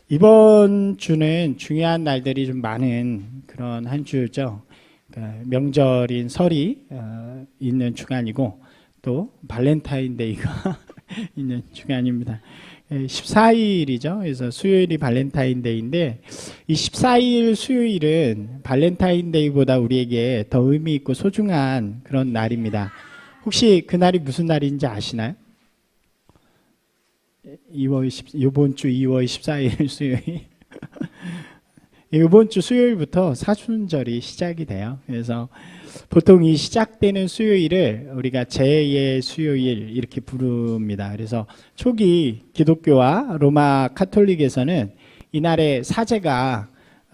이번 주는 중요한 날들이 좀 많은 그런 한 주죠. 그러니까 명절인 설이 있는 주간이고 또 발렌타인데이가 있는 주간입니다. 14일이죠. 그래서 수요일이 발렌타인데이인데 이 14일 수요일은 발렌타인데이보다 우리에게 더 의미 있고 소중한 그런 날입니다. 혹시 그날이 무슨 날인지 아시나요? 이번 주 2월 14일 수요일. 이번 주 수요일부터 사순절이 시작이 돼요. 그래서 보통 이 시작되는 수요일을 우리가 제2의 수요일 이렇게 부릅니다. 그래서 초기 기독교와 로마 카톨릭에서는 이날에 사제가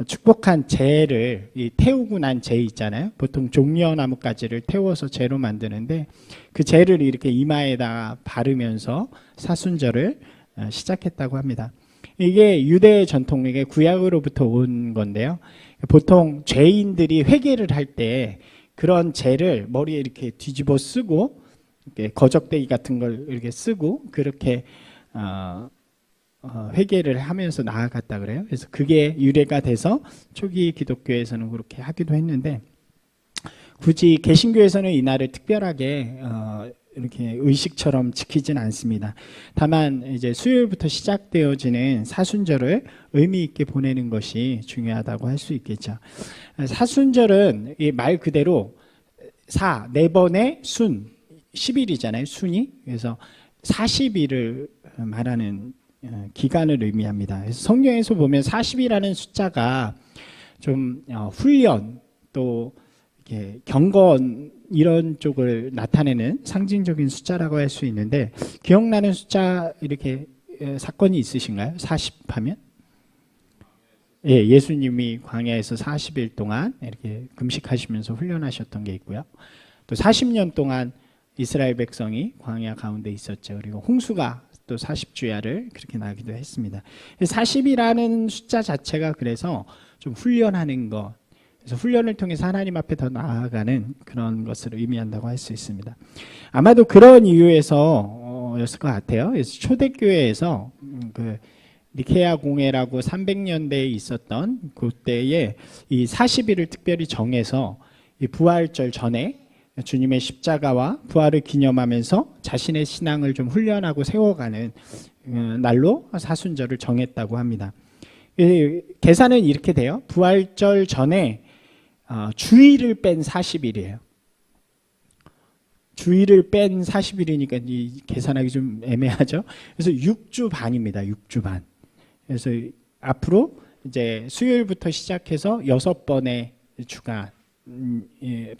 축복한 제를 태우고 난 제 있잖아요. 보통 종려나무 가지를 태워서 제로 만드는데 그 제를 이렇게 이마에다 바르면서 사순절을 시작했다고 합니다. 이게 유대 전통, 이게 구약으로부터 온 건데요. 보통 죄인들이 회개를 할 때 그런 제를 머리에 이렇게 뒤집어 쓰고 이렇게 거적대기 같은 걸 이렇게 쓰고 그렇게 회개를 하면서 나아갔다 그래요. 그래서 그게 유래가 돼서 초기 기독교에서는 그렇게 하기도 했는데 굳이 개신교에서는 이날을 특별하게 이렇게 의식처럼 지키진 않습니다. 다만 이제 수요일부터 시작되어지는 사순절을 의미 있게 보내는 것이 중요하다고 할 수 있겠죠. 사순절은 이 말 그대로 네 번의 순, 10일이잖아요. 순이. 그래서 40일을 말하는 기간을 의미합니다. 그래서 성경에서 보면 40이라는 숫자가 좀 훈련 또 이렇게 경건 이런 쪽을 나타내는 상징적인 숫자라고 할 수 있는데 기억나는 숫자 이렇게 사건이 있으신가요? 40 하면? 예, 예수님이 광야에서 40일 동안 이렇게 금식하시면서 훈련하셨던 게 있고요. 또 40년 동안 이스라엘 백성이 광야 가운데 있었죠. 그리고 홍수가 또 40주야를 그렇게 나기도 했습니다. 40이라는 숫자 자체가 그래서 좀 훈련하는 것, 그래서 훈련을 통해서 하나님 앞에 더 나아가는 그런 것을 의미한다고 할 수 있습니다. 아마도 그런 이유에서였을 것 같아요. 그래서 초대교회에서 그 니케아 공회라고 300년대에 있었던 그때에 이 40일을 특별히 정해서 이 부활절 전에 주님의 십자가와 부활을 기념하면서 자신의 신앙을 좀 훈련하고 세워가는 날로 사순절을 정했다고 합니다. 계산은 이렇게 돼요. 부활절 전에 주일을 뺀 40일이에요. 주일을 뺀 40일이니까 이 계산하기 좀 애매하죠. 그래서 6주 반입니다. 6주 반. 그래서 앞으로 이제 수요일부터 시작해서 6번의 주간,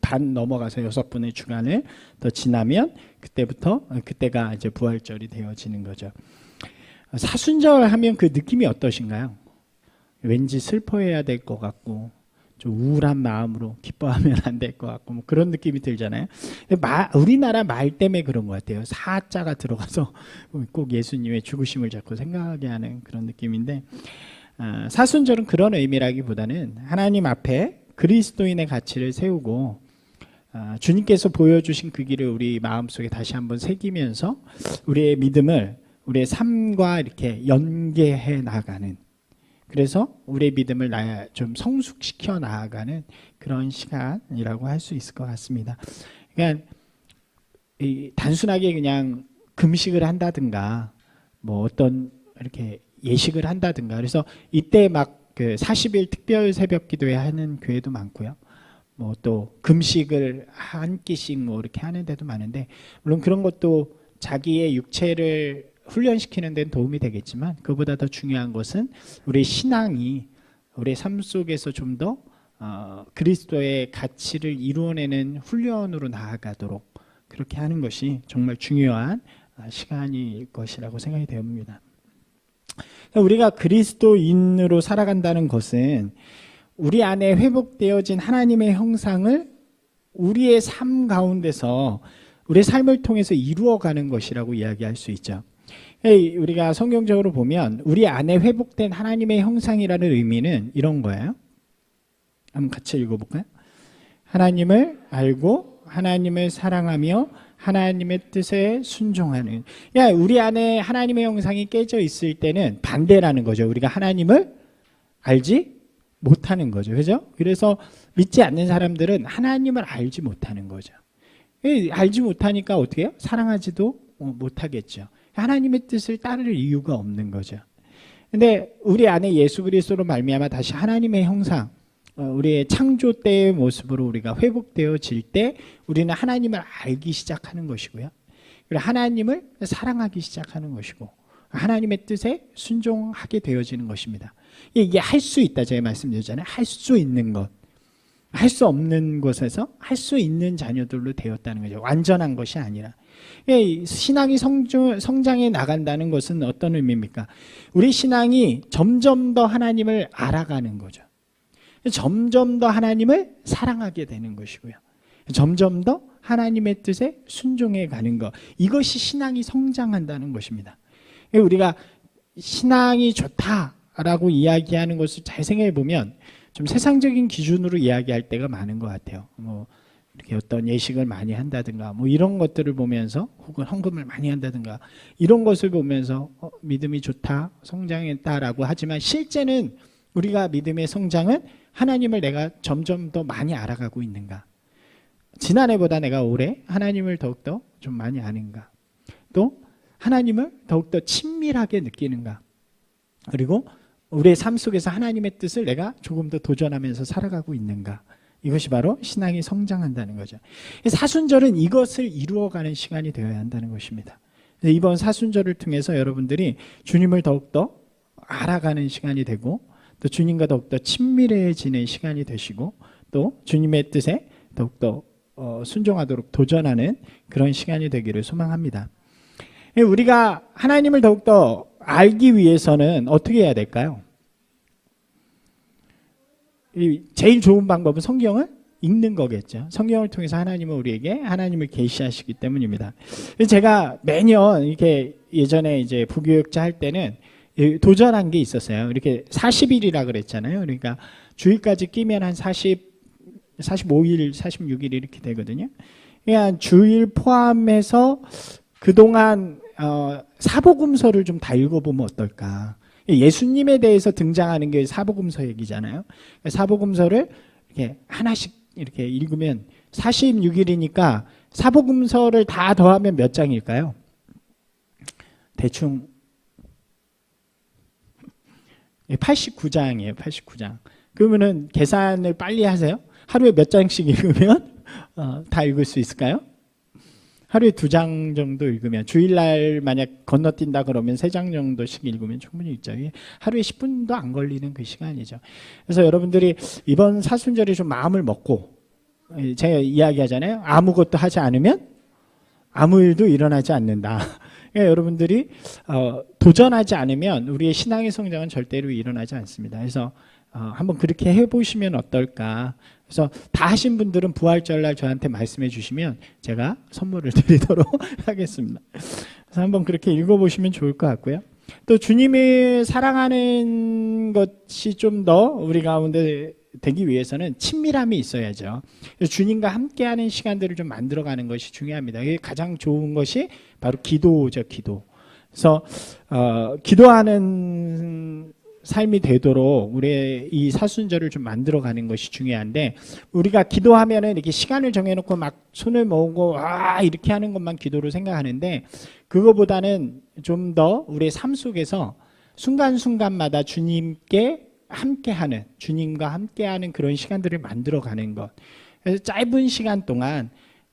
반 넘어가서 6번의 주간을 더 지나면 그때가 이제 부활절이 되어지는 거죠. 사순절 하면 그 느낌이 어떠신가요? 왠지 슬퍼해야 될 것 같고 좀 우울한 마음으로 기뻐하면 안 될 것 같고 뭐 그런 느낌이 들잖아요. 우리나라 말 때문에 그런 것 같아요. 사자가 들어가서 꼭 예수님의 죽으심을 자꾸 생각하게 하는 그런 느낌인데 사순절은 그런 의미라기보다는 하나님 앞에 그리스도인의 가치를 세우고 주님께서 보여주신 그 길을 우리 마음속에 다시 한번 새기면서 우리의 믿음을 우리의 삶과 이렇게 연계해 나가는, 그래서 우리의 믿음을 좀 성숙시켜 나아가는 그런 시간이라고 할 수 있을 것 같습니다. 그러니까 단순하게 그냥 금식을 한다든가 뭐 어떤 이렇게 예식을 한다든가 그래서 이때 막 그 40일 특별 새벽 기도회 하는 교회도 많고요. 뭐 또 금식을 한 끼씩 뭐 이렇게 하는 데도 많은데 물론 그런 것도 자기의 육체를 훈련시키는 데는 도움이 되겠지만 그보다 더 중요한 것은 우리 신앙이 우리 삶 속에서 좀 더 그리스도의 가치를 이루어내는 훈련으로 나아가도록 그렇게 하는 것이 정말 중요한 시간일 것이라고 생각이 됩니다. 우리가 그리스도인으로 살아간다는 것은 우리 안에 회복되어진 하나님의 형상을 우리의 삶 가운데서 우리의 삶을 통해서 이루어가는 것이라고 이야기할 수 있죠. 우리가 성경적으로 보면 우리 안에 회복된 하나님의 형상이라는 의미는 이런 거예요. 한번 같이 읽어볼까요? 하나님을 알고 하나님을 사랑하며 하나님의 뜻에 순종하는. 야, 우리 안에 하나님의 형상이 깨져 있을 때는 반대라는 거죠. 우리가 하나님을 알지 못하는 거죠. 그죠? 그래서 믿지 않는 사람들은 하나님을 알지 못하는 거죠. 알지 못하니까 어떻게 해요? 사랑하지도 못하겠죠. 하나님의 뜻을 따를 이유가 없는 거죠. 근데 우리 안에 예수 그리스도로 말미암아 다시 하나님의 형상, 우리의 창조 때의 모습으로 우리가 회복되어질 때 우리는 하나님을 알기 시작하는 것이고요. 그리고 하나님을 사랑하기 시작하는 것이고 하나님의 뜻에 순종하게 되어지는 것입니다. 이게 할 수 있다 제가 말씀드렸잖아요. 할 수 있는 것. 할 수 없는 곳에서 할 수 있는 자녀들로 되었다는 거죠. 완전한 것이 아니라. 신앙이 성장해 나간다는 것은 어떤 의미입니까? 우리 신앙이 점점 더 하나님을 알아가는 거죠. 점점 더 하나님을 사랑하게 되는 것이고요. 점점 더 하나님의 뜻에 순종해 가는 것. 이것이 신앙이 성장한다는 것입니다. 우리가 신앙이 좋다라고 이야기하는 것을 잘 생각해 보면 좀 세상적인 기준으로 이야기할 때가 많은 것 같아요. 뭐 이렇게 어떤 예식을 많이 한다든가 뭐 이런 것들을 보면서 혹은 헌금을 많이 한다든가 이런 것을 보면서 믿음이 좋다, 성장했다라고 하지만 실제는 우리가 믿음의 성장은 하나님을 내가 점점 더 많이 알아가고 있는가? 지난해보다 내가 올해 하나님을 더욱더 좀 많이 아는가? 또 하나님을 더욱더 친밀하게 느끼는가? 그리고 우리의 삶 속에서 하나님의 뜻을 내가 조금 더 도전하면서 살아가고 있는가? 이것이 바로 신앙이 성장한다는 거죠. 사순절은 이것을 이루어가는 시간이 되어야 한다는 것입니다. 이번 사순절을 통해서 여러분들이 주님을 더욱더 알아가는 시간이 되고 또 주님과 더욱더 친밀해지는 시간이 되시고 또 주님의 뜻에 더욱더 순종하도록 도전하는 그런 시간이 되기를 소망합니다. 우리가 하나님을 더욱더 알기 위해서는 어떻게 해야 될까요? 제일 좋은 방법은 성경을 읽는 거겠죠. 성경을 통해서 하나님은 우리에게 하나님을 계시하시기 때문입니다. 제가 매년 이렇게 예전에 이제 부교육자 할 때는 도전한 게 있었어요. 이렇게 40일이라 그랬잖아요. 그러니까 주일까지 끼면 한 45일, 46일 이렇게 되거든요. 그냥 주일 포함해서 그동안 사복음서를 좀 다 읽어보면 어떨까. 예수님에 대해서 등장하는 게 사복음서 얘기잖아요. 사복음서를 이렇게 하나씩 이렇게 읽으면 46일이니까 사복음서를 다 더하면 몇 장일까요? 대충 89장이에요. 89장. 그러면은 계산을 빨리 하세요. 하루에 몇 장씩 읽으면 다 읽을 수 있을까요? 하루에 2장 정도 읽으면 주일날 만약 건너뛴다 그러면 3장 정도씩 읽으면 충분히 읽죠. 하루에 10분도 안 걸리는 그 시간이죠. 그래서 여러분들이 이번 사순절에 좀 마음을 먹고 제가 이야기하잖아요. 아무것도 하지 않으면 아무 일도 일어나지 않는다. 그러니까 여러분들이 도전하지 않으면 우리의 신앙의 성장은 절대로 일어나지 않습니다. 그래서 한번 그렇게 해보시면 어떨까. 그래서 다 하신 분들은 부활절날 저한테 말씀해 주시면 제가 선물을 드리도록 하겠습니다. 그래서 한번 그렇게 읽어보시면 좋을 것 같고요. 또 주님을 사랑하는 것이 좀 더 우리 가운데 되기 위해서는 친밀함이 있어야죠. 주님과 함께하는 시간들을 좀 만들어가는 것이 중요합니다. 이게 가장 좋은 것이 바로 기도죠, 기도. 그래서 기도하는 삶이 되도록 우리의 이 사순절을 좀 만들어가는 것이 중요한데 우리가 기도하면은 이렇게 시간을 정해놓고 막 손을 모으고 이렇게 하는 것만 기도로 생각하는데 그거보다는 좀 더 우리의 삶 속에서 순간순간마다 주님과 함께하는 그런 시간들을 만들어가는 것. 그래서 짧은 시간 동안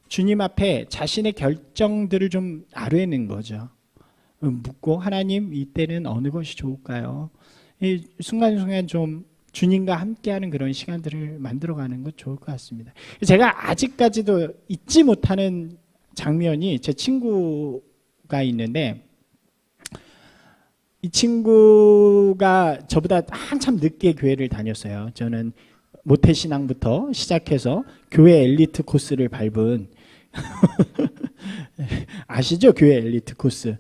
주님 앞에 자신의 결정들을 좀 아뢰는 거죠. 묻고 하나님 이때는 어느 것이 좋을까요? 이 순간순간 좀 주님과 함께하는 그런 시간들을 만들어가는 것 좋을 것 같습니다. 제가 아직까지도 잊지 못하는 장면이 제 친구가 있는데 이 친구가 저보다 한참 늦게 교회를 다녔어요. 저는 모태신앙부터 시작해서 교회 엘리트 코스를 밟은 아시죠? 교회 엘리트 코스.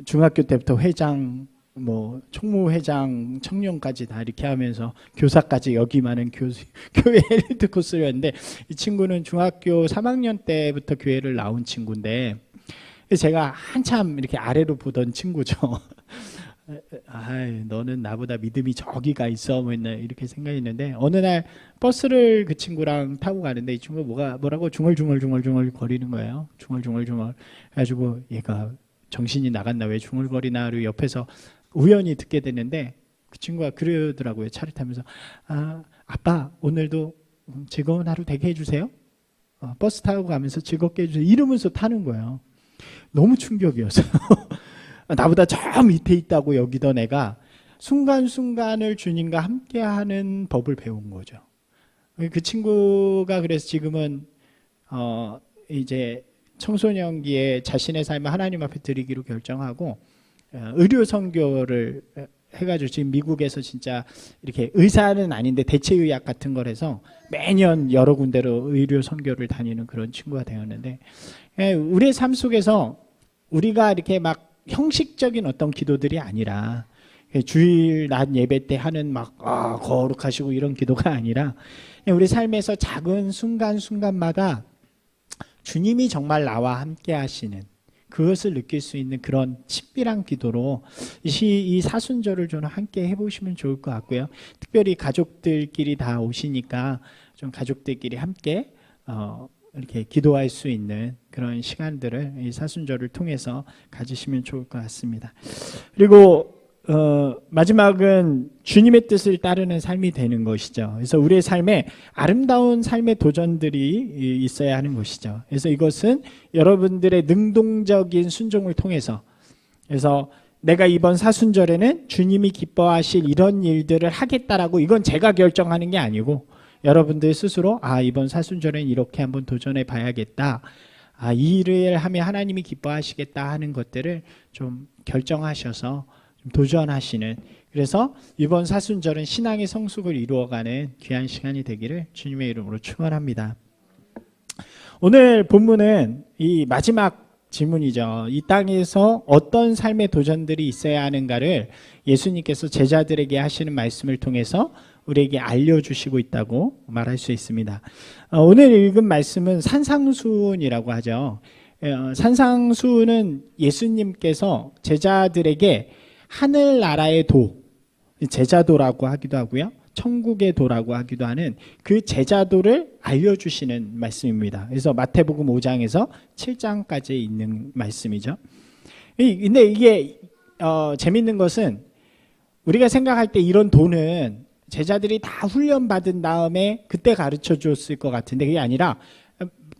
중학교 때부터 회장 뭐 총무회장, 청년까지 다 이렇게 하면서 교사까지 여기 많은 교회 엘리트 코스였는데, 이 친구는 중학교 3학년 때부터 교회를 나온 친구인데 제가 한참 이렇게 아래로 보던 친구죠. 아이, 너는 나보다 믿음이 저기가 있어 뭐 이렇게 생각했는데, 어느 날 버스를 그 친구랑 타고 가는데 이 친구가 뭐라고 중얼중얼 거리는 거예요. 중얼중얼 해가지고 얘가 정신이 나갔나 왜 중얼거리나를 옆에서 우연히 듣게 됐는데, 그 친구가 그러더라고요. 차를 타면서, 아빠 오늘도 즐거운 하루 되게 해주세요. 버스 타고 가면서 즐겁게 해주세요 이러면서 타는 거예요. 너무 충격이었어요. 나보다 저 밑에 있다고 여기던 애가 순간순간을 주님과 함께하는 법을 배운 거죠. 그 친구가 그래서 지금은 이제 청소년기에 자신의 삶을 하나님 앞에 드리기로 결정하고 의료 선교를 해가지고 지금 미국에서 진짜 이렇게 의사는 아닌데 대체의학 같은 걸 해서 매년 여러 군데로 의료 선교를 다니는 그런 친구가 되었는데, 우리의 삶 속에서 우리가 이렇게 막 형식적인 어떤 기도들이 아니라, 주일 낮 예배 때 하는 막 거룩하시고 이런 기도가 아니라, 우리 삶에서 작은 순간순간마다 주님이 정말 나와 함께 하시는 그것을 느낄 수 있는 그런 친밀한 기도로 이 사순절을 좀 함께 해보시면 좋을 것 같고요. 특별히 가족들끼리 다 오시니까 좀 가족들끼리 함께 이렇게 기도할 수 있는 그런 시간들을 이 사순절을 통해서 가지시면 좋을 것 같습니다. 그리고 마지막은 주님의 뜻을 따르는 삶이 되는 것이죠. 그래서 우리의 삶에 아름다운 삶의 도전들이 있어야 하는 것이죠. 그래서 이것은 여러분들의 능동적인 순종을 통해서, 그래서 내가 이번 사순절에는 주님이 기뻐하실 이런 일들을 하겠다라고, 이건 제가 결정하는 게 아니고 여러분들 스스로 이번 사순절엔 이렇게 한번 도전해 봐야겠다, 이 일을 하면 하나님이 기뻐하시겠다 하는 것들을 좀 결정하셔서 좀 도전하시는, 그래서 이번 사순절은 신앙의 성숙을 이루어가는 귀한 시간이 되기를 주님의 이름으로 축원합니다. 오늘 본문은 이 마지막 질문이죠. 이 땅에서 어떤 삶의 도전들이 있어야 하는가를 예수님께서 제자들에게 하시는 말씀을 통해서 우리에게 알려주시고 있다고 말할 수 있습니다. 오늘 읽은 말씀은 산상수훈이라고 하죠. 산상수훈은 예수님께서 제자들에게 하늘나라의 도, 제자도라고 하기도 하고요, 천국의 도라고 하기도 하는 그 제자도를 알려주시는 말씀입니다. 그래서 마태복음 5장에서 7장까지 있는 말씀이죠. 근데 이게 재밌는 것은, 우리가 생각할 때 이런 도는 제자들이 다 훈련받은 다음에 그때 가르쳐 줬을 것 같은데, 그게 아니라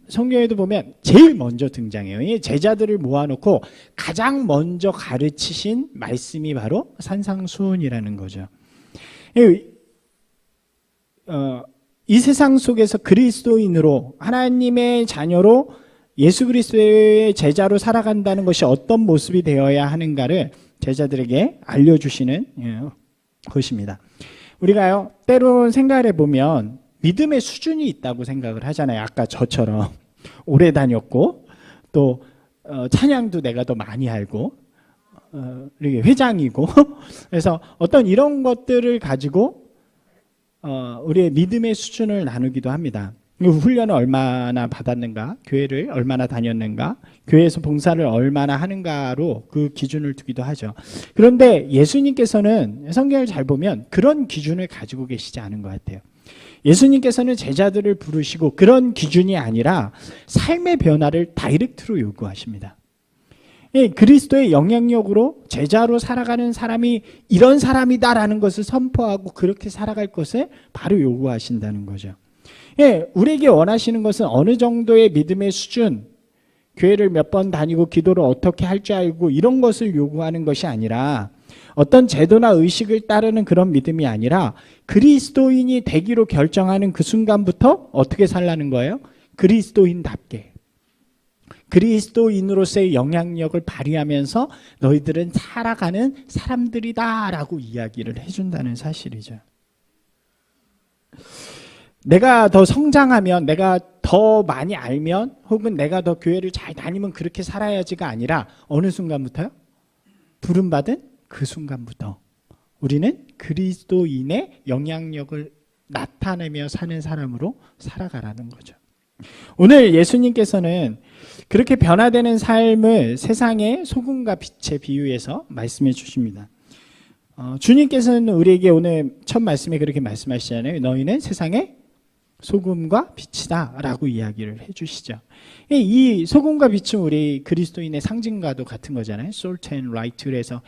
성경에도 보면 제일 먼저 등장해요. 제자들을 모아놓고 가장 먼저 가르치신 말씀이 바로 산상수훈이라는 거죠. 이 세상 속에서 그리스도인으로, 하나님의 자녀로, 예수 그리스도의 제자로 살아간다는 것이 어떤 모습이 되어야 하는가를 제자들에게 알려주시는 것입니다. 우리가요, 때론 생각을 해보면 믿음의 수준이 있다고 생각을 하잖아요. 아까 저처럼 오래 다녔고, 또 찬양도 내가 더 많이 알고, 이렇게 회장이고 그래서 어떤 이런 것들을 가지고 우리의 믿음의 수준을 나누기도 합니다. 훈련을 얼마나 받았는가, 교회를 얼마나 다녔는가, 교회에서 봉사를 얼마나 하는가로 그 기준을 두기도 하죠. 그런데 예수님께서는 성경을 잘 보면 그런 기준을 가지고 계시지 않은 것 같아요. 예수님께서는 제자들을 부르시고 그런 기준이 아니라 삶의 변화를 다이렉트로 요구하십니다. 그리스도의 영향력으로 제자로 살아가는 사람이 이런 사람이다라는 것을 선포하고 그렇게 살아갈 것을 바로 요구하신다는 거죠. 우리에게 원하시는 것은 어느 정도의 믿음의 수준, 교회를 몇 번 다니고 기도를 어떻게 할 줄 알고 이런 것을 요구하는 것이 아니라, 어떤 제도나 의식을 따르는 그런 믿음이 아니라 그리스도인이 되기로 결정하는 그 순간부터 어떻게 살라는 거예요? 그리스도인답게, 그리스도인으로서의 영향력을 발휘하면서 너희들은 살아가는 사람들이다라고 이야기를 해준다는 사실이죠. 내가 더 성장하면, 내가 더 많이 알면, 혹은 내가 더 교회를 잘 다니면 그렇게 살아야지가 아니라 어느 순간부터요? 부름받은 그 순간부터 우리는 그리스도인의 영향력을 나타내며 사는 사람으로 살아가라는 거죠. 오늘 예수님께서는 그렇게 변화되는 삶을 세상의 소금과 빛에 비유해서 말씀해 주십니다. 주님께서는 우리에게 오늘 첫 말씀에 그렇게 말씀하시잖아요. 너희는 세상의 소금과 빛이다 라고 이야기를 해주시죠. 이 소금과 빛은 우리 그리스도인의 상징과도 같은 거잖아요. Salt and Light. 그래서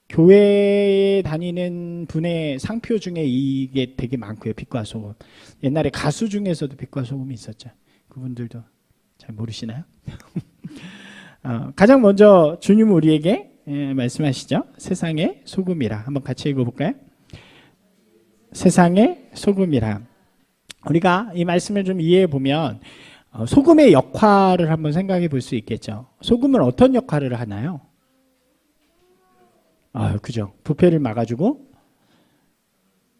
교회에 다니는 분의 상표 중에 이게 되게 많고요. 빛과 소금. 옛날에 가수 중에서도 빛과 소금이 있었죠. 그분들도 잘 모르시나요? 가장 먼저 주님은 우리에게 말씀하시죠. 세상의 소금이라. 한번 같이 읽어볼까요? 세상의 소금이라. 우리가 이 말씀을 좀 이해해 보면 소금의 역할을 한번 생각해 볼 수 있겠죠. 소금은 어떤 역할을 하나요? 그죠. 부패를 막아주고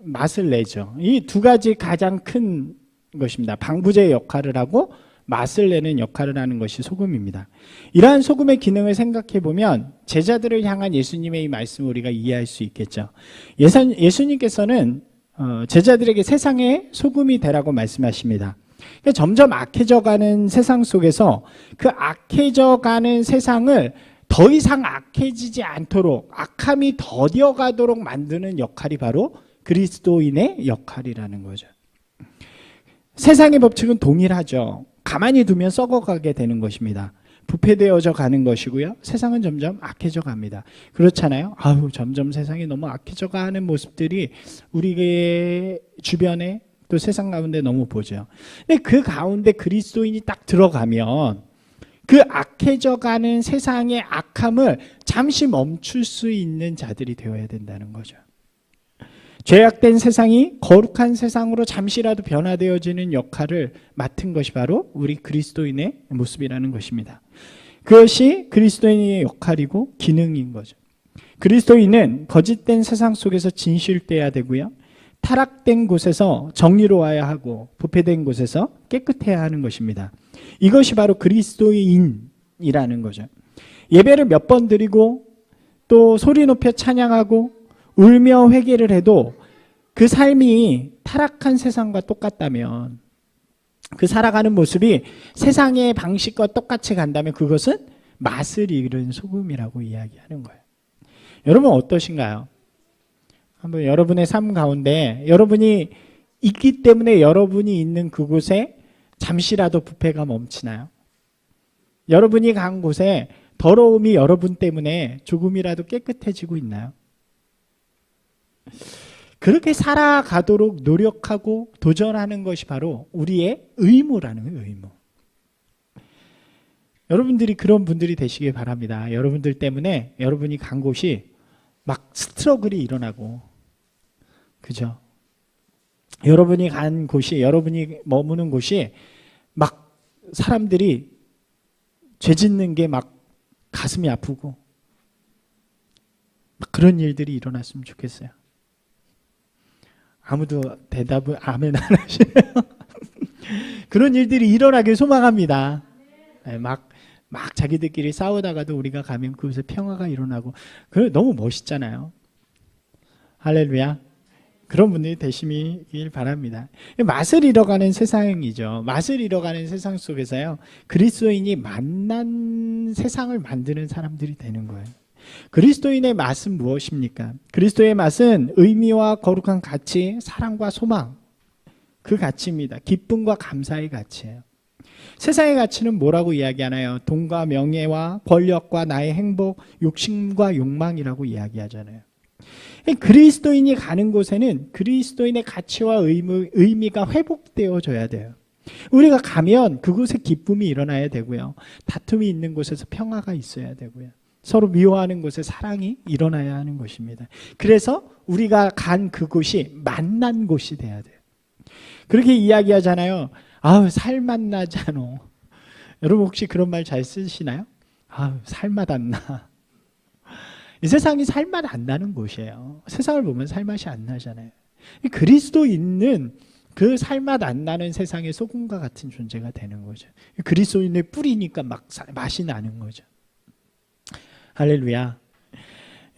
맛을 내죠. 이 두 가지 가장 큰 것입니다. 방부제 역할을 하고 맛을 내는 역할을 하는 것이 소금입니다. 이러한 소금의 기능을 생각해 보면 제자들을 향한 예수님의 이 말씀을 우리가 이해할 수 있겠죠. 예수님께서는 제자들에게 세상의 소금이 되라고 말씀하십니다. 점점 악해져가는 세상 속에서 그 악해져가는 세상을 더 이상 악해지지 않도록 악함이 더뎌가도록 만드는 역할이 바로 그리스도인의 역할이라는 거죠. 세상의 법칙은 동일하죠. 가만히 두면 썩어가게 되는 것입니다. 부패되어져 가는 것이고요. 세상은 점점 악해져 갑니다. 그렇잖아요. 점점 세상이 너무 악해져 가는 모습들이 우리의 주변에 또 세상 가운데 너무 보죠. 근데 그 가운데 그리스도인이 딱 들어가면 그 악해져 가는 세상의 악함을 잠시 멈출 수 있는 자들이 되어야 된다는 거죠. 죄악된 세상이 거룩한 세상으로 잠시라도 변화되어지는 역할을 맡은 것이 바로 우리 그리스도인의 모습이라는 것입니다. 그것이 그리스도인의 역할이고 기능인 거죠. 그리스도인은 거짓된 세상 속에서 진실돼야 되고요. 타락된 곳에서 정의로워야 하고 부패된 곳에서 깨끗해야 하는 것입니다. 이것이 바로 그리스도인이라는 거죠. 예배를 몇 번 드리고 또 소리 높여 찬양하고 울며 회개를 해도 그 삶이 타락한 세상과 똑같다면, 그 살아가는 모습이 세상의 방식과 똑같이 간다면 그것은 맛을 잃은 소금이라고 이야기하는 거예요. 여러분 어떠신가요? 한번 여러분의 삶 가운데 여러분이 있기 때문에 여러분이 있는 그곳에 잠시라도 부패가 멈추나요? 여러분이 간 곳에 더러움이 여러분 때문에 조금이라도 깨끗해지고 있나요? 그렇게 살아가도록 노력하고 도전하는 것이 바로 우리의 의무라는 거예요. 의무. 여러분들이 그런 분들이 되시길 바랍니다. 여러분들 때문에 여러분이 간 곳이 막 스트러글이 일어나고, 그죠? 여러분이 간 곳이, 여러분이 머무는 곳이 막 사람들이 죄 짓는 게 막 가슴이 아프고 막 그런 일들이 일어났으면 좋겠어요. 아무도 대답을 아멘 안 하시네요. 그런 일들이 일어나길 소망합니다. 막 자기들끼리 싸우다가도 우리가 가면 그곳에 평화가 일어나고, 너무 멋있잖아요. 할렐루야. 그런 분들이 되시길 바랍니다. 맛을 잃어가는 세상이죠. 맛을 잃어가는 세상 속에서요, 그리스도인이 만난 세상을 만드는 사람들이 되는 거예요. 그리스도인의 맛은 무엇입니까? 그리스도의 맛은 의미와 거룩한 가치, 사랑과 소망, 그 가치입니다. 기쁨과 감사의 가치예요. 세상의 가치는 뭐라고 이야기하나요? 돈과 명예와 권력과 나의 행복, 욕심과 욕망이라고 이야기하잖아요. 그리스도인이 가는 곳에는 그리스도인의 가치와 의미가 회복되어져야 돼요. 우리가 가면 그곳에 기쁨이 일어나야 되고요. 다툼이 있는 곳에서 평화가 있어야 되고요. 서로 미워하는 곳에 사랑이 일어나야 하는 것입니다. 그래서 우리가 간 그곳이 만난 곳이 돼야 돼요. 그렇게 이야기하잖아요. 살맛 나잖아. 여러분 혹시 그런 말 잘 쓰시나요? 살맛 안 나. 이 세상이 살맛 안 나는 곳이에요. 세상을 보면 살맛이 안 나잖아요. 그리스도 있는 그 살맛 안 나는 세상의 소금과 같은 존재가 되는 거죠. 그리스도인의 뿌리니까 막 맛이 나는 거죠. 할렐루야.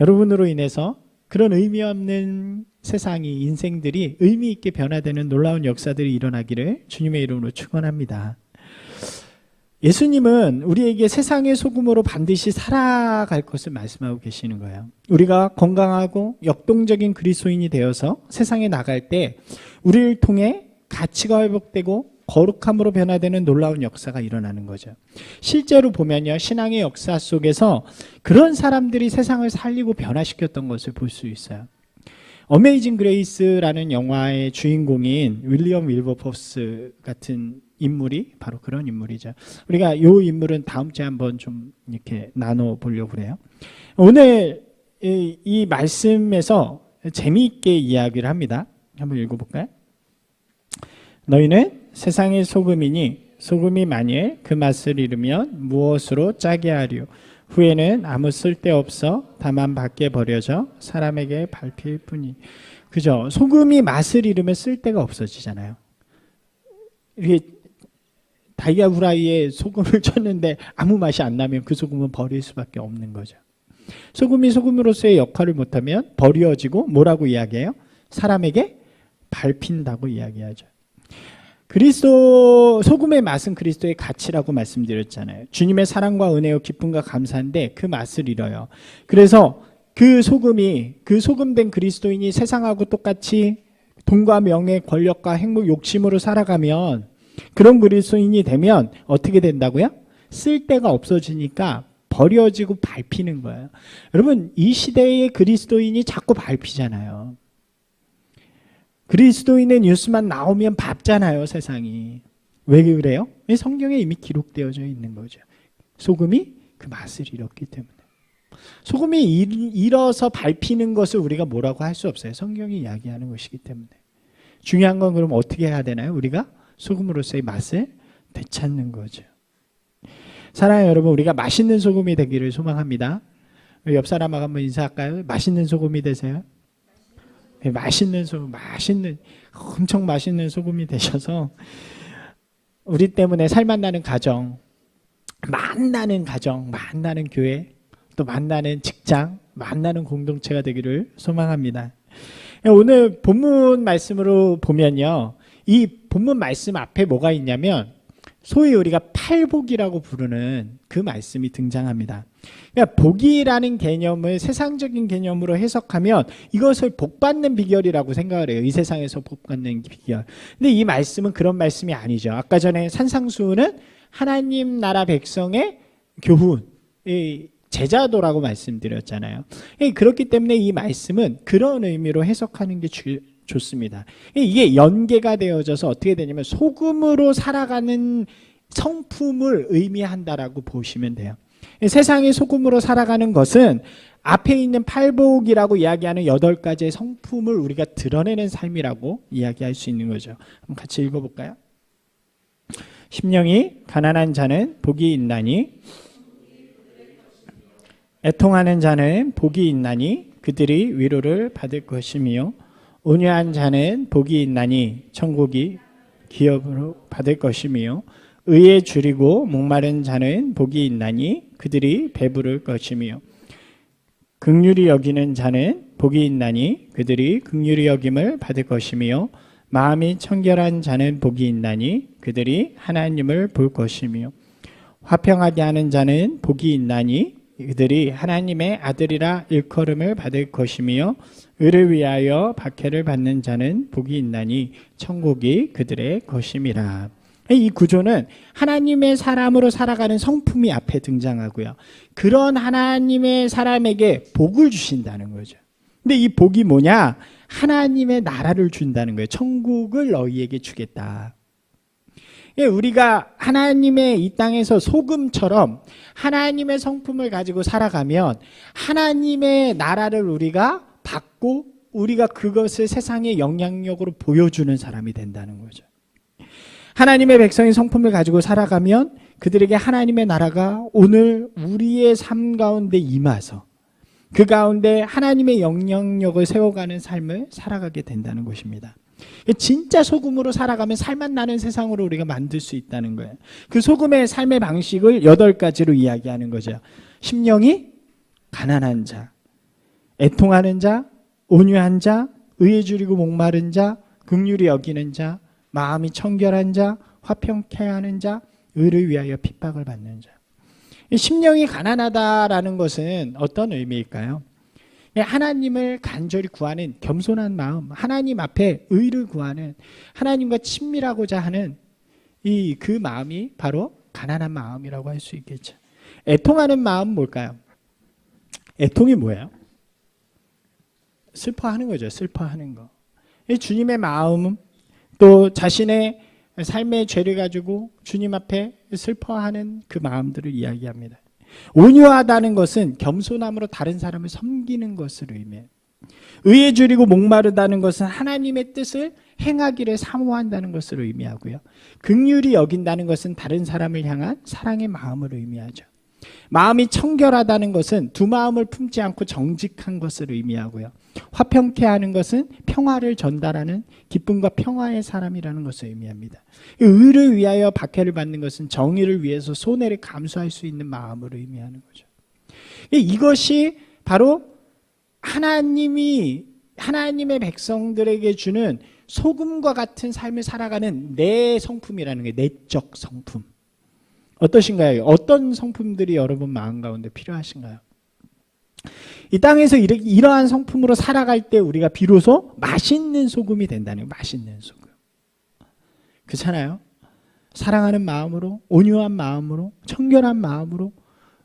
여러분으로 인해서 그런 의미 없는 세상이, 인생들이 의미 있게 변화되는 놀라운 역사들이 일어나기를 주님의 이름으로 축원합니다. 예수님은 우리에게 세상의 소금으로 반드시 살아갈 것을 말씀하고 계시는 거예요. 우리가 건강하고 역동적인 그리스도인이 되어서 세상에 나갈 때 우리를 통해 가치가 회복되고 거룩함으로 변화되는 놀라운 역사가 일어나는 거죠. 실제로 보면요, 신앙의 역사 속에서 그런 사람들이 세상을 살리고 변화시켰던 것을 볼 수 있어요. 어메이징 그레이스라는 영화의 주인공인 윌리엄 윌버포스 같은 인물이 바로 그런 인물이죠. 우리가 이 인물은 다음 주에 한번 좀 이렇게 나눠 보려고 그래요. 오늘 이 말씀에서 재미있게 이야기를 합니다. 한번 읽어볼까요? 너희는 세상의 소금이니 소금이 만일 그 맛을 잃으면 무엇으로 짜게 하리요? 후에는 아무 쓸데없어 다만 밖에 버려져 사람에게 밟힐 뿐이. 그죠? 소금이 맛을 잃으면 쓸데가 없어지잖아요. 이게 다이아 후라이에 소금을 쳤는데 아무 맛이 안 나면 그 소금은 버릴 수밖에 없는 거죠. 소금이 소금으로서의 역할을 못하면 버려지고 뭐라고 이야기해요? 사람에게 밟힌다고 이야기하죠. 소금의 맛은 그리스도의 가치라고 말씀드렸잖아요. 주님의 사랑과 은혜와 기쁨과 감사인데 그 맛을 잃어요. 그래서 그 소금된 그리스도인이 세상하고 똑같이 돈과 명예, 권력과 행복, 욕심으로 살아가면, 그런 그리스도인이 되면 어떻게 된다고요? 쓸데가 없어지니까 버려지고 밟히는 거예요. 여러분, 이 시대의 그리스도인이 자꾸 밟히잖아요. 그리스도인의 뉴스만 나오면 밟잖아요, 세상이. 왜 그래요? 성경에 이미 기록되어져 있는 거죠. 소금이 그 맛을 잃었기 때문에. 소금이 잃어서 밟히는 것을 우리가 뭐라고 할 수 없어요. 성경이 이야기하는 것이기 때문에. 중요한 건 그럼 어떻게 해야 되나요? 우리가 소금으로서의 맛을 되찾는 거죠. 사랑하는 여러분, 우리가 맛있는 소금이 되기를 소망합니다. 옆 사람하고 한번 인사할까요? 맛있는 소금이 되세요. 네, 맛있는 소금, 엄청 맛있는 소금이 되셔서 우리 때문에 살맛나는 가정, 만나는 교회, 또 만나는 직장, 만나는 공동체가 되기를 소망합니다. 오늘 본문 말씀으로 보면요, 이 본문 말씀 앞에 뭐가 있냐면 소위 우리가 팔복이라고 부르는 그 말씀이 등장합니다. 그러니까 복이라는 개념을 세상적인 개념으로 해석하면 이것을 복받는 비결이라고 생각을 해요. 이 세상에서 복받는 비결. 근데 이 말씀은 그런 말씀이 아니죠. 아까 전에 산상수훈은 하나님 나라 백성의 교훈, 제자도라고 말씀드렸잖아요. 그렇기 때문에 이 말씀은 그런 의미로 해석하는 게 좋습니다. 이게 연계가 되어져서 어떻게 되냐면 소금으로 살아가는 성품을 의미한다라고 보시면 돼요. 세상의 소금으로 살아가는 것은 앞에 있는 팔복이라고 이야기하는 8가지의 성품을 우리가 드러내는 삶이라고 이야기할 수 있는 거죠. 한번 같이 읽어볼까요? 심령이 가난한 자는 복이 있나니 애통하는 자는 복이 있나니 그들이 위로를 받을 것이며 온유한 자는 복이 있나니 천국이 기업으로 받을 것이며 의에 줄이고 목마른 자는 복이 있나니 그들이 배부를 것이며 긍휼히 여기는 자는 복이 있나니 그들이 긍휼히 여김을 받을 것이며 마음이 청결한 자는 복이 있나니 그들이 하나님을 볼 것이며 화평하게 하는 자는 복이 있나니 그들이 하나님의 아들이라 일컬음을 받을 것이며 의를 위하여 박해를 받는 자는 복이 있나니 천국이 그들의 것임이라. 이 구조는 하나님의 사람으로 살아가는 성품이 앞에 등장하고요. 그런 하나님의 사람에게 복을 주신다는 거죠. 근데 이 복이 뭐냐? 하나님의 나라를 준다는 거예요. 천국을 너희에게 주겠다. 우리가 하나님의 이 땅에서 소금처럼 하나님의 성품을 가지고 살아가면 하나님의 나라를 우리가 받고 우리가 그것을 세상의 영향력으로 보여주는 사람이 된다는 거죠. 하나님의 백성의 성품을 가지고 살아가면 그들에게 하나님의 나라가 오늘 우리의 삶 가운데 임하서 그 가운데 하나님의 영향력을 세워가는 삶을 살아가게 된다는 것입니다. 진짜 소금으로 살아가면 살맛 나는 세상으로 우리가 만들 수 있다는 거예요. 그 소금의 삶의 방식을 8가지로 이야기하는 거죠. 심령이 가난한 자, 애통하는 자, 온유한 자, 의에 줄이고 목마른 자, 긍휼히 여기는 자, 마음이 청결한 자, 화평케 하는 자, 의를 위하여 핍박을 받는 자. 심령이 가난하다라는 것은 어떤 의미일까요? 하나님을 간절히 구하는 겸손한 마음, 하나님 앞에 의를 구하는, 하나님과 친밀하고자 하는 그 마음이 바로 가난한 마음이라고 할 수 있겠죠. 애통하는 마음 뭘까요? 애통이 뭐예요? 슬퍼하는 거죠. 슬퍼하는 거. 주님의 마음, 또 자신의 삶의 죄를 가지고 주님 앞에 슬퍼하는 그 마음들을 이야기합니다. 온유하다는 것은 겸손함으로 다른 사람을 섬기는 것을 의미해요. 의에 줄이고 목마르다는 것은 하나님의 뜻을 행하기를 사모한다는 것을 의미하고요. 긍휼히 여긴다는 것은 다른 사람을 향한 사랑의 마음을 의미하죠. 마음이 청결하다는 것은 두 마음을 품지 않고 정직한 것을 의미하고요. 화평케 하는 것은 평화를 전달하는 기쁨과 평화의 사람이라는 것을 의미합니다. 의를 위하여 박해를 받는 것은 정의를 위해서 손해를 감수할 수 있는 마음을 의미하는 거죠. 이것이 바로 하나님의 백성들에게 주는 소금과 같은 삶을 살아가는 내 성품이라는 게 내적 성품. 어떠신가요? 어떤 성품들이 여러분 마음 가운데 필요하신가요? 이 땅에서 이러한 성품으로 살아갈 때 우리가 비로소 맛있는 소금이 된다는 거예요. 맛있는 소금. 그렇잖아요? 사랑하는 마음으로, 온유한 마음으로, 청결한 마음으로,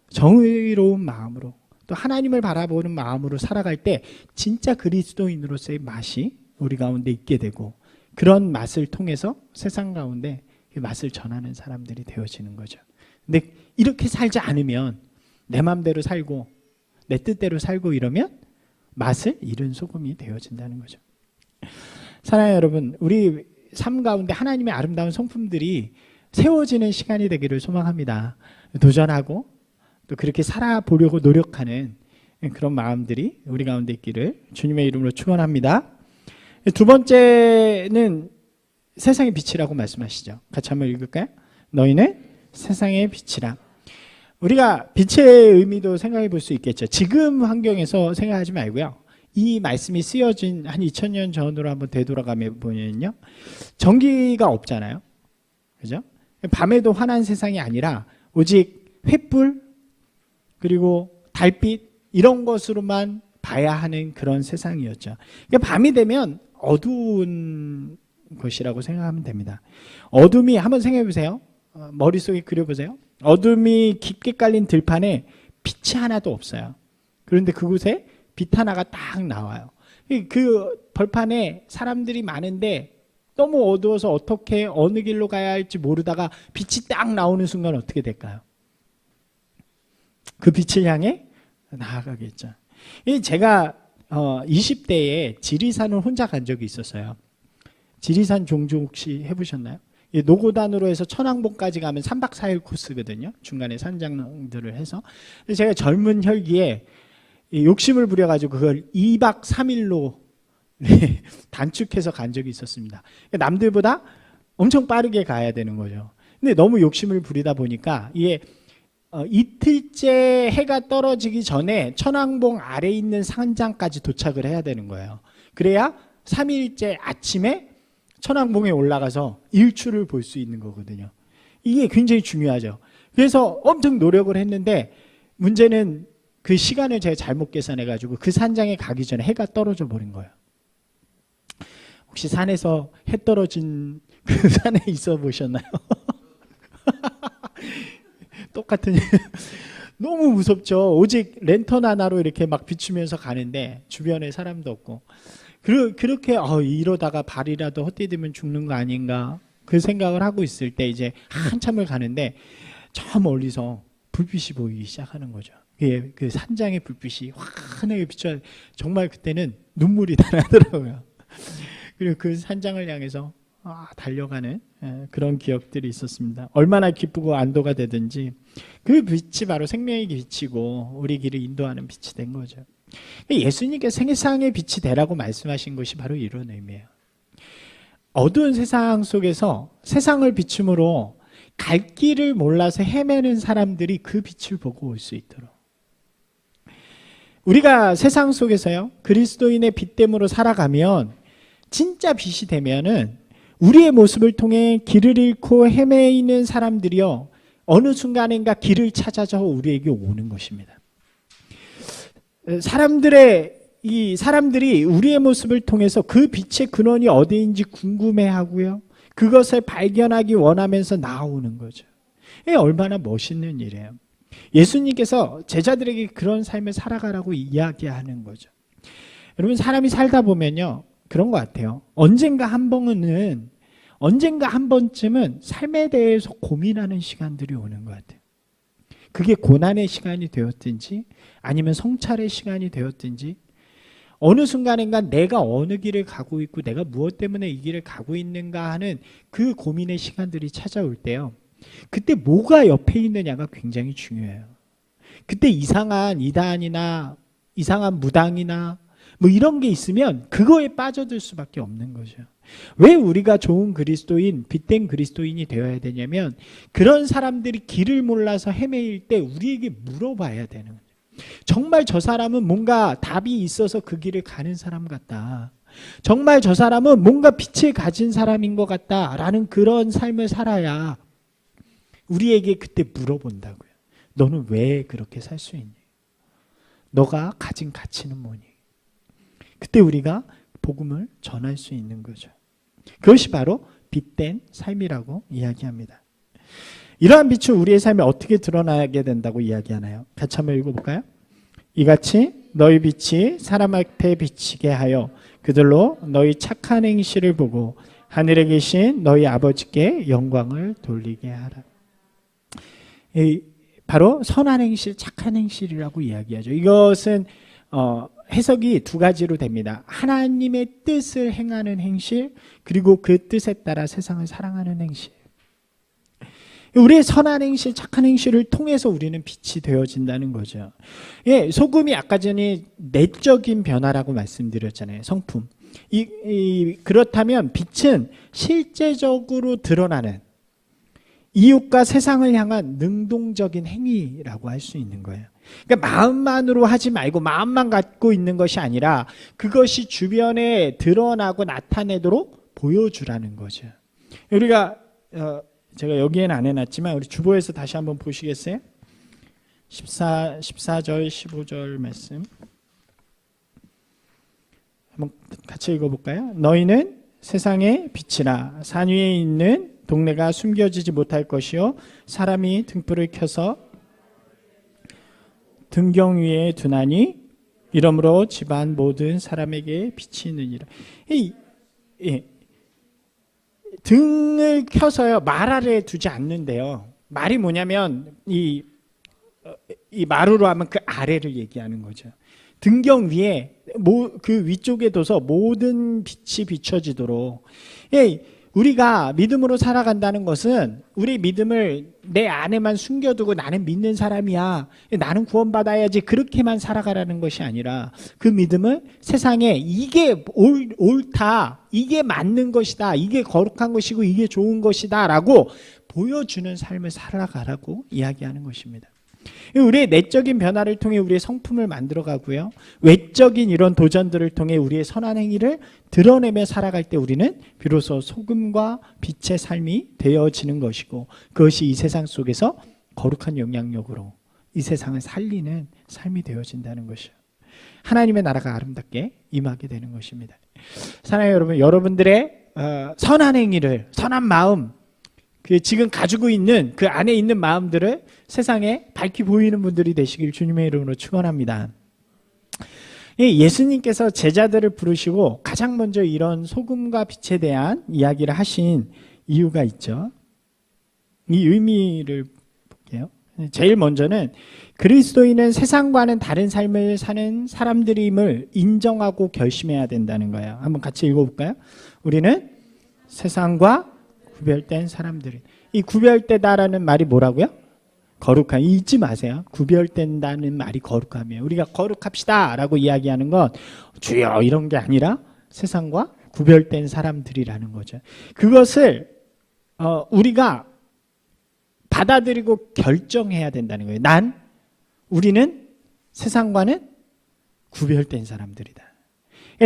정의로운 마음으로, 또 하나님을 바라보는 마음으로 살아갈 때 진짜 그리스도인으로서의 맛이 우리 가운데 있게 되고, 그런 맛을 통해서 세상 가운데 그 맛을 전하는 사람들이 되어지는 거죠. 근데 이렇게 살지 않으면 내 마음대로 살고 내 뜻대로 살고 이러면 맛을 잃은 소금이 되어진다는 거죠. 사랑하는 여러분, 우리 삶 가운데 하나님의 아름다운 성품들이 세워지는 시간이 되기를 소망합니다. 도전하고 또 그렇게 살아보려고 노력하는 그런 마음들이 우리 가운데 있기를 주님의 이름으로 축원합니다. 두 번째는 세상의 빛이라고 말씀하시죠. 같이 한번 읽을까요? 너희는 세상의 빛이라. 우리가 빛의 의미도 생각해 볼 수 있겠죠. 지금 환경에서 생각하지 말고요. 이 말씀이 쓰여진 한 2000년 전으로 한번 되돌아가면 보면요. 전기가 없잖아요. 그죠? 밤에도 환한 세상이 아니라 오직 횃불 그리고 달빛 이런 것으로만 봐야 하는 그런 세상이었죠. 그러니까 밤이 되면 어두운 것이라고 생각하면 됩니다. 어둠이 한번 생각해 보세요. 머릿속에 그려보세요. 어둠이 깊게 깔린 들판에 빛이 하나도 없어요. 그런데 그곳에 빛 하나가 딱 나와요. 그 벌판에 사람들이 많은데 너무 어두워서 어떻게 어느 길로 가야 할지 모르다가 빛이 딱 나오는 순간 어떻게 될까요? 그 빛을 향해 나아가겠죠. 제가 20대에 지리산을 혼자 간 적이 있었어요. 지리산 종종 혹시 해보셨나요? 노고단으로 해서 천왕봉까지 가면 3박 4일 코스거든요. 중간에 산장들을 해서. 제가 젊은 혈기에 욕심을 부려가지고 그걸 2박 3일로 단축해서 간 적이 있었습니다. 남들보다 엄청 빠르게 가야 되는 거죠. 근데 너무 욕심을 부리다 보니까 이게 이틀째 해가 떨어지기 전에 천왕봉 아래에 있는 산장까지 도착을 해야 되는 거예요. 그래야 3일째 아침에 천왕봉에 올라가서 일출을 볼 수 있는 거거든요. 이게 굉장히 중요하죠. 그래서 엄청 노력을 했는데 문제는 그 시간을 제가 잘못 계산해가지고 그 산장에 가기 전에 해가 떨어져 버린 거예요. 혹시 산에서 해 떨어진 그 산에 있어 보셨나요? 똑같은 너무 무섭죠. 오직 랜턴 하나로 이렇게 막 비추면서 가는데 주변에 사람도 없고 그렇게 이러다가 발이라도 헛디디면 죽는 거 아닌가 그 생각을 하고 있을 때 이제 한참을 가는데 저 멀리서 불빛이 보이기 시작하는 거죠. 그 산장의 불빛이 환하게 비춰 정말 그때는 눈물이 다 나더라고요. 그리고 그 산장을 향해서 달려가는 그런 기억들이 있었습니다. 얼마나 기쁘고 안도가 되든지 그 빛이 바로 생명의 빛이고 우리 길을 인도하는 빛이 된 거죠. 예수님께서 세상의 빛이 되라고 말씀하신 것이 바로 이런 의미예요. 어두운 세상 속에서 세상을 비춤으로 갈 길을 몰라서 헤매는 사람들이 그 빛을 보고 올 수 있도록. 우리가 세상 속에서요, 그리스도인의 빛됨으로 살아가면, 진짜 빛이 되면은 우리의 모습을 통해 길을 잃고 헤매이는 사람들이요, 어느 순간인가 길을 찾아서 우리에게 오는 것입니다. 사람들이 우리의 모습을 통해서 그 빛의 근원이 어디인지 궁금해하고요, 그것을 발견하기 원하면서 나오는 거죠. 이게 얼마나 멋있는 일이에요. 예수님께서 제자들에게 그런 삶을 살아가라고 이야기하는 거죠. 여러분, 사람이 살다 보면요, 그런 것 같아요. 언젠가 한 번쯤은 삶에 대해서 고민하는 시간들이 오는 것 같아요. 그게 고난의 시간이 되었든지 아니면 성찰의 시간이 되었든지, 어느 순간인가 내가 어느 길을 가고 있고 내가 무엇 때문에 이 길을 가고 있는가 하는 그 고민의 시간들이 찾아올 때요, 그때 뭐가 옆에 있느냐가 굉장히 중요해요. 그때 이상한 이단이나 이상한 무당이나 뭐 이런 게 있으면 그거에 빠져들 수밖에 없는 거죠. 왜 우리가 좋은 그리스도인, 빛된 그리스도인이 되어야 되냐면, 그런 사람들이 길을 몰라서 헤매일 때 우리에게 물어봐야 되는 거죠. 정말 저 사람은 뭔가 답이 있어서 그 길을 가는 사람 같다, 정말 저 사람은 뭔가 빛을 가진 사람인 것 같다라는 그런 삶을 살아야 우리에게 그때 물어본다고요. 너는 왜 그렇게 살 수 있니? 너가 가진 가치는 뭐니? 그때 우리가 복음을 전할 수 있는 거죠. 그것이 바로 빛된 삶이라고 이야기합니다. 이러한 빛은 우리의 삶에 어떻게 드러나게 된다고 이야기하나요? 같이 한번 읽어볼까요? 이같이 너희 빛이 사람 앞에 비치게 하여 그들로 너희 착한 행실을 보고 하늘에 계신 너희 아버지께 영광을 돌리게 하라. 바로 선한 행실, 착한 행실이라고 이야기하죠. 이것은 해석이 두 가지로 됩니다. 하나님의 뜻을 행하는 행실, 그리고 그 뜻에 따라 세상을 사랑하는 행실. 우리의 선한 행실, 착한 행실을 통해서 우리는 빛이 되어진다는 거죠. 예, 소금이 아까 전에 내적인 변화라고 말씀드렸잖아요. 성품. 그렇다면 빛은 실제적으로 드러나는 이웃과 세상을 향한 능동적인 행위라고 할 수 있는 거예요. 그러니까 마음만으로 하지 말고 마음만 갖고 있는 것이 아니라 그것이 주변에 드러나고 나타내도록 보여주라는 거죠. 우리가 제가 여기에는 안 해놨지만 우리 주보에서 다시 한번 보시겠어요? 14절 15절 말씀 한번 같이 읽어볼까요? 너희는 세상의 빛이라. 산 위에 있는 동네가 숨겨지지 못할 것이요 사람이 등불을 켜서 등경 위에 두나니 이러므로 집안 모든 사람에게 빛이 있느니라. 등을 켜서요 말 아래에 두지 않는데요. 말이 뭐냐면 이 마루로 하면 그 아래를 얘기하는 거죠. 등경 위에 그 위쪽에 둬서 모든 빛이 비춰지도록. 우리가 믿음으로 살아간다는 것은 우리 믿음을 내 안에만 숨겨두고 나는 믿는 사람이야, 나는 구원받아야지, 그렇게만 살아가라는 것이 아니라 그 믿음을 세상에 이게 옳다, 이게 맞는 것이다, 이게 거룩한 것이고 이게 좋은 것이다 라고 보여주는 삶을 살아가라고 이야기하는 것입니다. 우리의 내적인 변화를 통해 우리의 성품을 만들어가고요, 외적인 이런 도전들을 통해 우리의 선한 행위를 드러내며 살아갈 때 우리는 비로소 소금과 빛의 삶이 되어지는 것이고, 그것이 이 세상 속에서 거룩한 영향력으로 이 세상을 살리는 삶이 되어진다는 것이요, 하나님의 나라가 아름답게 임하게 되는 것입니다. 사랑하는 여러분, 여러분들의 선한 행위를, 선한 마음, 지금 가지고 있는 그 안에 있는 마음들을 세상에 밝히 보이는 분들이 되시길 주님의 이름으로 축원합니다. 예수님께서 제자들을 부르시고 가장 먼저 이런 소금과 빛에 대한 이야기를 하신 이유가 있죠. 이 의미를 볼게요. 제일 먼저는 그리스도인은 세상과는 다른 삶을 사는 사람들임을 인정하고 결심해야 된다는 거예요. 한번 같이 읽어볼까요? 우리는 세상과 구별된 사람들이. 이 구별되다라는 말이 뭐라고요? 거룩함. 잊지 마세요. 구별된다는 말이 거룩함이에요. 우리가 거룩합시다 라고 이야기하는 건 주여 이런 게 아니라 세상과 구별된 사람들이라는 거죠. 그것을 우리가 받아들이고 결정해야 된다는 거예요. 우리는 세상과는 구별된 사람들이다.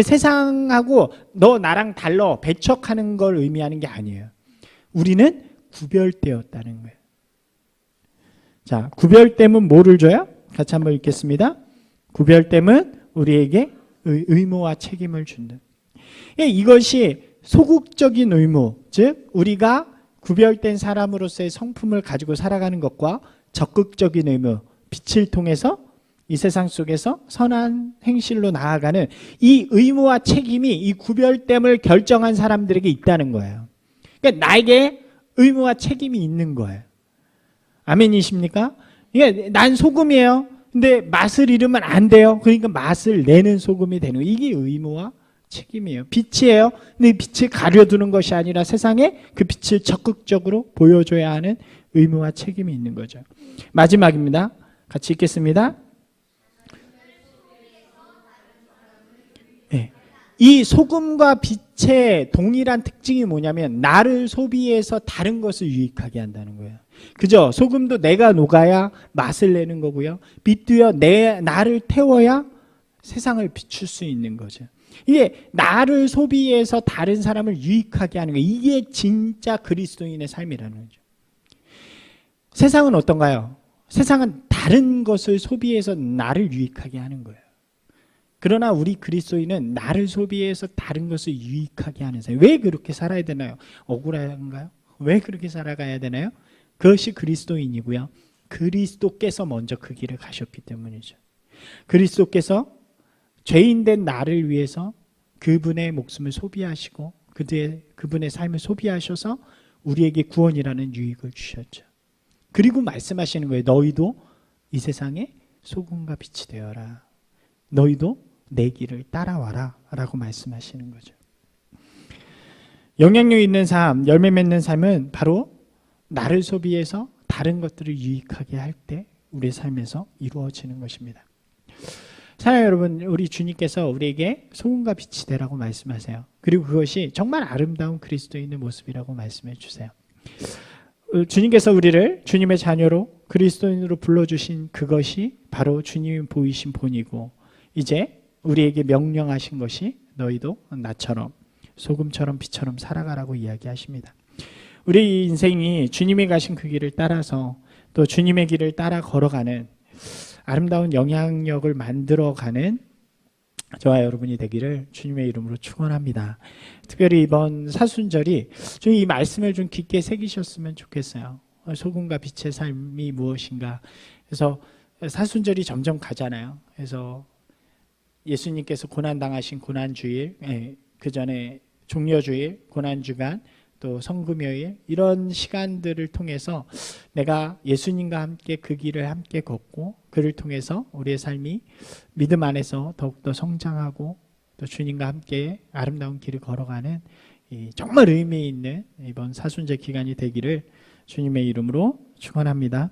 세상하고 너 나랑 달라 배척하는 걸 의미하는 게 아니에요. 우리는 구별되었다는 거예요. 자, 구별됨은 뭐를 줘요? 같이 한번 읽겠습니다. 구별됨은 우리에게 의무와 책임을 준다. 이것이 소극적인 의무, 즉 우리가 구별된 사람으로서의 성품을 가지고 살아가는 것과 적극적인 의무, 빛을 통해서 이 세상 속에서 선한 행실로 나아가는 이 의무와 책임이 이 구별됨을 결정한 사람들에게 있다는 거예요. 그러니까 나에게 의무와 책임이 있는 거예요. 아멘이십니까? 그러니까 난 소금이에요. 근데 맛을 잃으면 안 돼요. 그러니까 맛을 내는 소금이 되는 거예요. 이게 의무와 책임이에요. 빛이에요. 근데 빛을 가려두는 것이 아니라 세상에 그 빛을 적극적으로 보여줘야 하는 의무와 책임이 있는 거죠. 마지막입니다. 같이 읽겠습니다. 네. 이 소금과 빛의 동일한 특징이 뭐냐면 나를 소비해서 다른 것을 유익하게 한다는 거예요. 그죠? 소금도 내가 녹아야 맛을 내는 거고요. 빛도요, 나를 태워야 세상을 비출 수 있는 거죠. 이게 나를 소비해서 다른 사람을 유익하게 하는 거예요. 이게 진짜 그리스도인의 삶이라는 거죠. 세상은 어떤가요? 세상은 다른 것을 소비해서 나를 유익하게 하는 거예요. 그러나 우리 그리스도인은 나를 소비해서 다른 것을 유익하게 하는 삶. 왜 그렇게 살아야 되나요? 억울한가요? 왜 그렇게 살아가야 되나요? 그것이 그리스도인이고요. 그리스도께서 먼저 그 길을 가셨기 때문이죠. 그리스도께서 죄인된 나를 위해서 그분의 목숨을 소비하시고 그분의 삶을 소비하셔서 우리에게 구원이라는 유익을 주셨죠. 그리고 말씀하시는 거예요. 너희도 이 세상에 소금과 빛이 되어라. 너희도 내 길을 따라와라 라고 말씀하시는 거죠. 영향력 있는 삶, 열매 맺는 삶은 바로 나를 소비해서 다른 것들을 유익하게 할 때 우리의 삶에서 이루어지는 것입니다. 사랑하는 여러분, 우리 주님께서 우리에게 소금과 빛이 되라고 말씀하세요. 그리고 그것이 정말 아름다운 그리스도인의 모습이라고 말씀해 주세요. 주님께서 우리를 주님의 자녀로 그리스도인으로 불러주신 그것이 바로 주님이 보이신 본이고, 이제 우리에게 명령하신 것이 너희도 나처럼 소금처럼 빛처럼 살아가라고 이야기하십니다. 우리 인생이 주님이 가신 그 길을 따라서 또 주님의 길을 따라 걸어가는 아름다운 영향력을 만들어가는 저와 여러분이 되기를 주님의 이름으로 축원합니다. 특별히 이번 사순절이 좀 이 말씀을 좀 깊게 새기셨으면 좋겠어요. 소금과 빛의 삶이 무엇인가. 그래서 사순절이 점점 가잖아요. 그래서 예수님께서 고난당하신 고난주일, 그 전에 종려주일, 고난주간, 또 성금요일, 이런 시간들을 통해서 내가 예수님과 함께 그 길을 함께 걷고 그를 통해서 우리의 삶이 믿음 안에서 더욱더 성장하고 또 주님과 함께 아름다운 길을 걸어가는 정말 의미 있는 이번 사순절 기간이 되기를 주님의 이름으로 축원합니다.